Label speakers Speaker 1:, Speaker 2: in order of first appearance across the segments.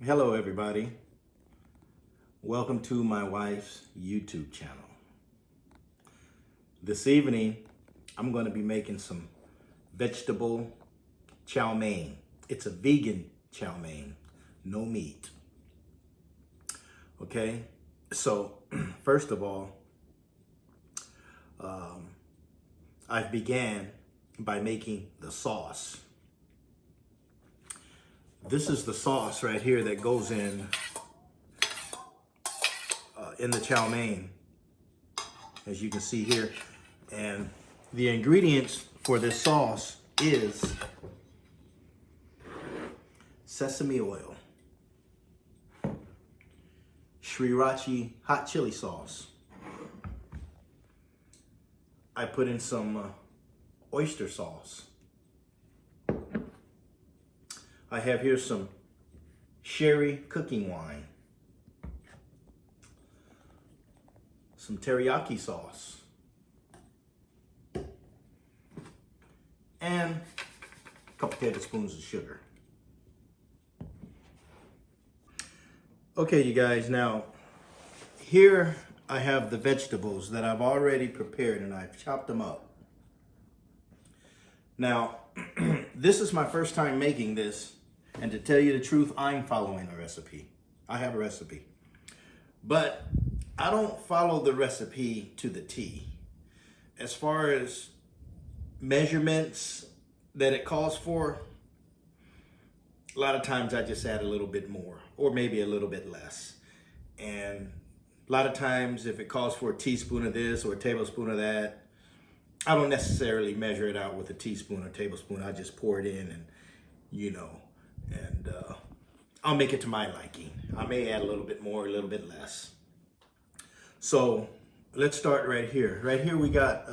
Speaker 1: Hello everybody. Welcome to my wife's YouTube channel. This evening, I'm going to be making some vegetable chow mein. It's a vegan chow mein, no meat. Okay, so first of all, I began by making the sauce. This is the sauce right here that goes in the chow mein, as you can see here. And the ingredients for this sauce is sesame oil, sriracha hot chili sauce. I put in some oyster sauce. I have here some sherry cooking wine, some teriyaki sauce, and a couple tablespoons of sugar. Okay, you guys, now here I have the vegetables that I've already prepared and I've chopped them up. Now, this is my first time making this, and to tell you the truth, I'm following a recipe. I have a recipe, but I don't follow the recipe to the T. As far as measurements that it calls for, a lot of times I just add a little bit more or maybe a little bit less. And a lot of times if it calls for a teaspoon of this or a tablespoon of that, I don't necessarily measure it out with a teaspoon or tablespoon. I just pour it in and, and I'll make it to my liking. I may add a little bit more, a little bit less. So let's start right here. Right here we got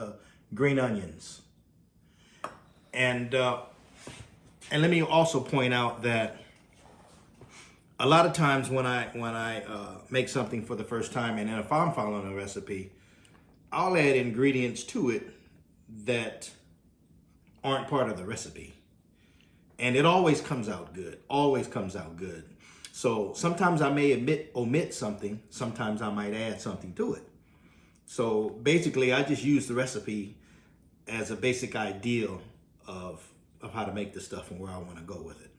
Speaker 1: green onions. And let me also point out that a lot of times when I make something for the first time, and if I'm following a recipe, I'll add ingredients to it that aren't part of the recipe. And it always comes out good, always comes out good. So sometimes I may omit something, sometimes I might add something to it. So basically I just use the recipe as a basic ideal of how to make this stuff and where I want to go with it.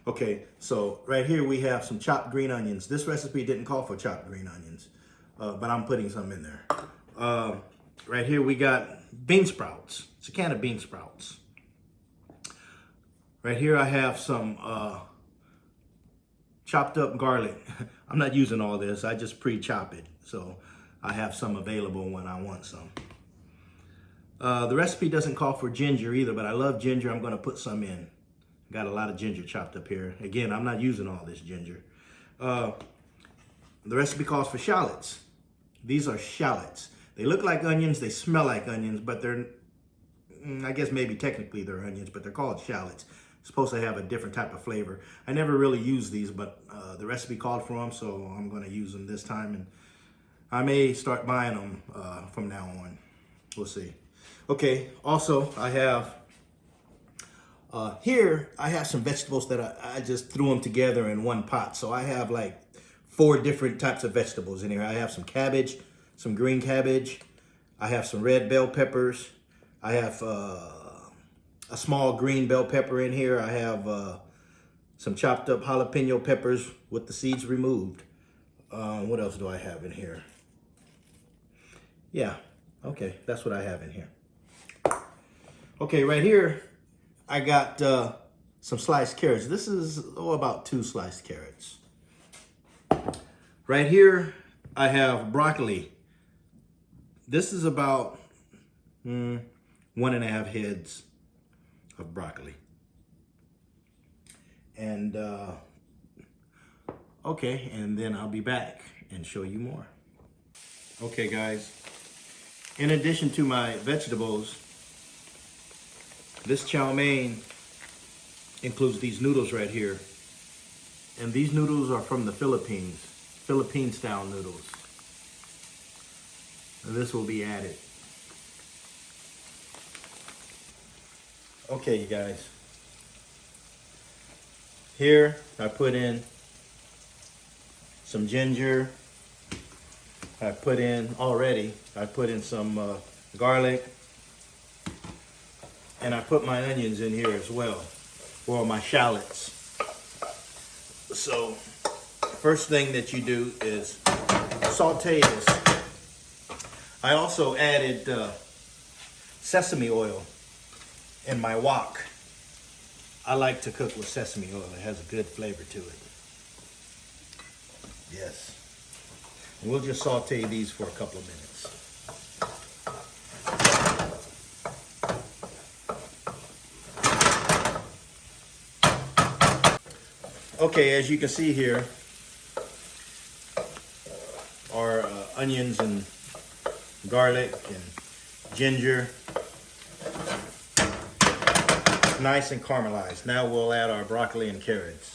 Speaker 1: Okay, so right here we have some chopped green onions. This recipe didn't call for chopped green onions, but I'm putting some in there. Right here we got bean sprouts. It's a can of bean sprouts. Right here I have some chopped up garlic. I'm not using all this, I just pre-chop it. So I have some available when I want some. The recipe doesn't call for ginger either, but I love ginger. I'm gonna put some in. Got a lot of ginger chopped up here. Again, I'm not using all this ginger. The recipe calls for shallots. These are shallots. They look like onions, they smell like onions, but they're, I guess maybe technically they're onions, but they're called shallots. Supposed to have a different type of flavor. I never really used these, but the recipe called for them, so I'm gonna use them this time, and I may start buying them from now on. We'll see. Okay, also I have, here I have some vegetables that I just threw them together in one pot. So I have like 4 different types of vegetables in here. I have some cabbage, some green cabbage. I have some red bell peppers. I have a small green bell pepper in here. I have some chopped up jalapeno peppers with the seeds removed. What else do I have in here? Yeah, okay, that's what I have in here. Okay, right here, I got some sliced carrots. This is about 2 sliced carrots. Right here, I have broccoli. This is about 1.5 heads of broccoli. And okay, and then I'll be back and show you more. Okay guys, in addition to my vegetables, this chow mein includes these noodles right here. And these noodles are from the Philippines, Philippine style noodles. And this will be added. Okay, you guys. Here I put in some ginger. I put in some garlic. And I put my onions in here as well, or my shallots. So, first thing that you do is saute this. I also added sesame oil in my wok. I like to cook with sesame oil. It has a good flavor to it. Yes. And we'll just saute these for a couple of minutes. Okay, as you can see here, our onions and garlic and ginger, nice and caramelized. Now we'll add our broccoli and carrots.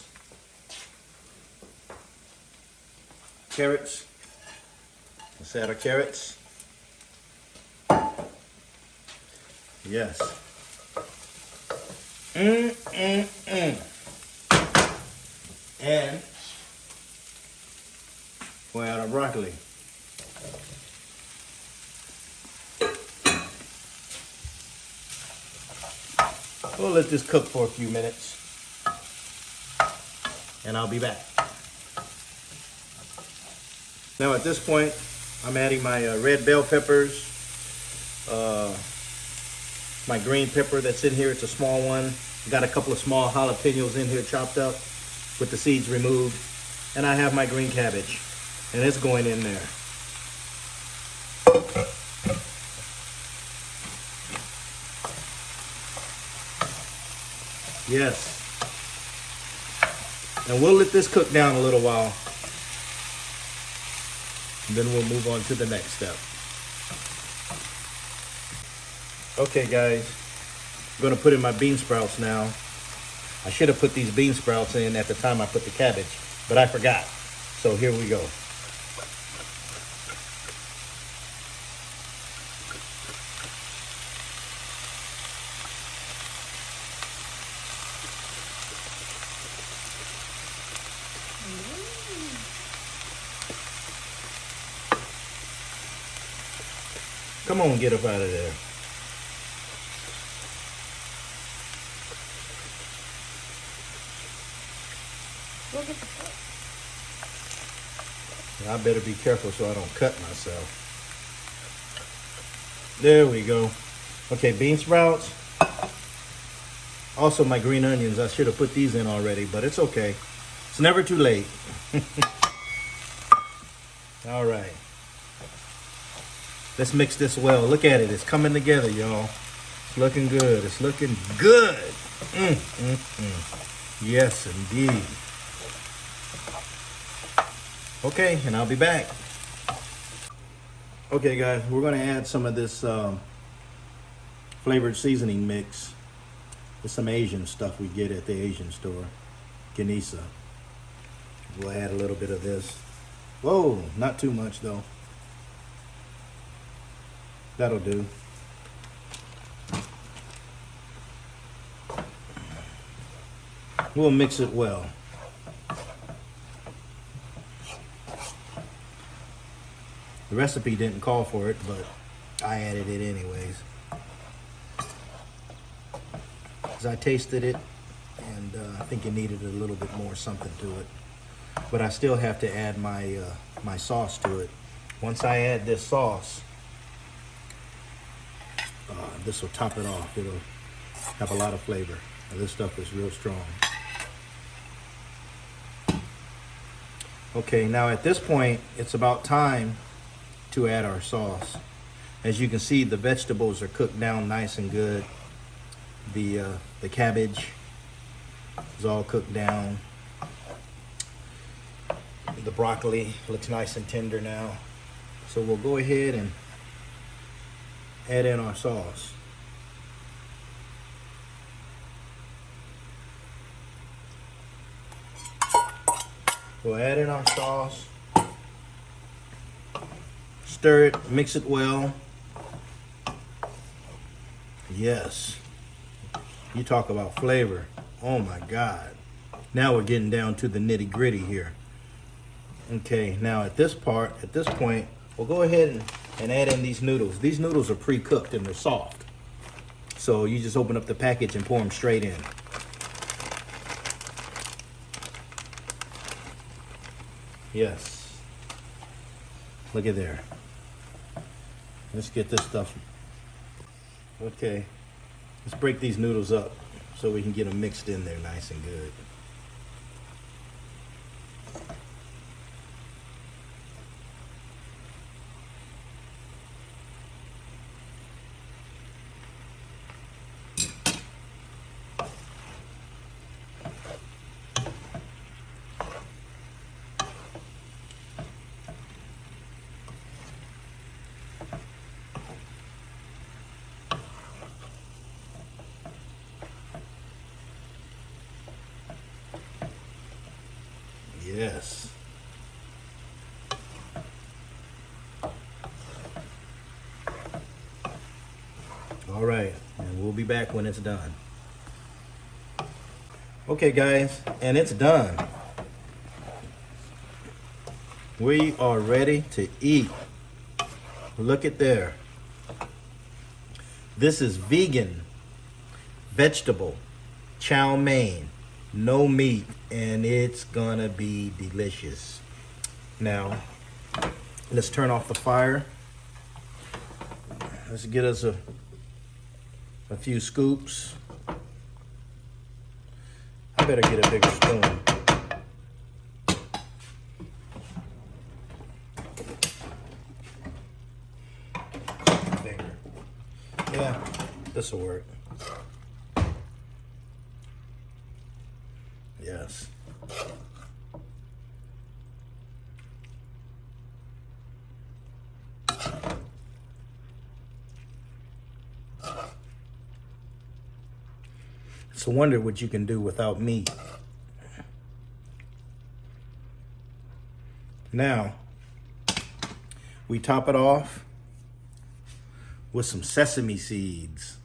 Speaker 1: Let's add our carrots. Yes. And we'll add our broccoli. We'll let this cook for a few minutes and I'll be back. Now at this point, I'm adding my red bell peppers, my green pepper that's in here. It's a small one. Got a couple of small jalapenos in here chopped up with the seeds removed. And I have my green cabbage, and it's going in there. Yes. And we'll let this cook down a little while. And then we'll move on to the next step. Okay guys, I'm gonna put in my bean sprouts now. I should have put these bean sprouts in at the time I put the cabbage, but I forgot. So here we go. Come on, get up out of there. I better be careful so I don't cut myself. There we go. Okay, bean sprouts. Also my green onions. I should have put these in already, but it's okay. It's never too late. All right. Let's mix this well. Look at it. It's coming together, y'all. It's looking good. It's looking good. Yes, indeed. Okay, and I'll be back. Okay, guys, we're going to add some of this flavored seasoning mix. It's some Asian stuff we get at the Asian store, Ganesa. We'll add a little bit of this. Whoa, not too much though. That'll do. We'll mix it well. The recipe didn't call for it, but I added it anyways. Because I tasted it, and I think it needed a little bit more something to it. But I still have to add my my sauce to it. Once I add this sauce, this will top it off. It'll have a lot of flavor. Now, this stuff is real strong. Okay, now at this point, it's about time to add our sauce. As you can see, the vegetables are cooked down nice and good. The cabbage is all cooked down. The broccoli looks nice and tender now. So we'll go ahead and add in our sauce. We'll add in our sauce. Stir it, mix it well. Yes. You talk about flavor. Oh my God. Now we're getting down to the nitty-gritty here. Okay, now at this point, we'll go ahead and add in these noodles. These noodles are pre-cooked and they're soft. So you just open up the package and pour them straight in. Yes. Look at there. Let's get this stuff. Okay. Let's break these noodles up so we can get them mixed in there nice and good. Yes. All right, and we'll be back when it's done. Okay, guys, and it's done. We are ready to eat. Look at there. This is vegan, vegetable, chow mein, no meat, and it's gonna be delicious. Now, let's turn off the fire. Let's get us a few scoops. I better get a bigger spoon. Bigger. Yeah, this will work. Yes. It's a wonder what you can do without meat. Now, we top it off with some sesame seeds.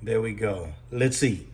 Speaker 1: There we go. Let's eat.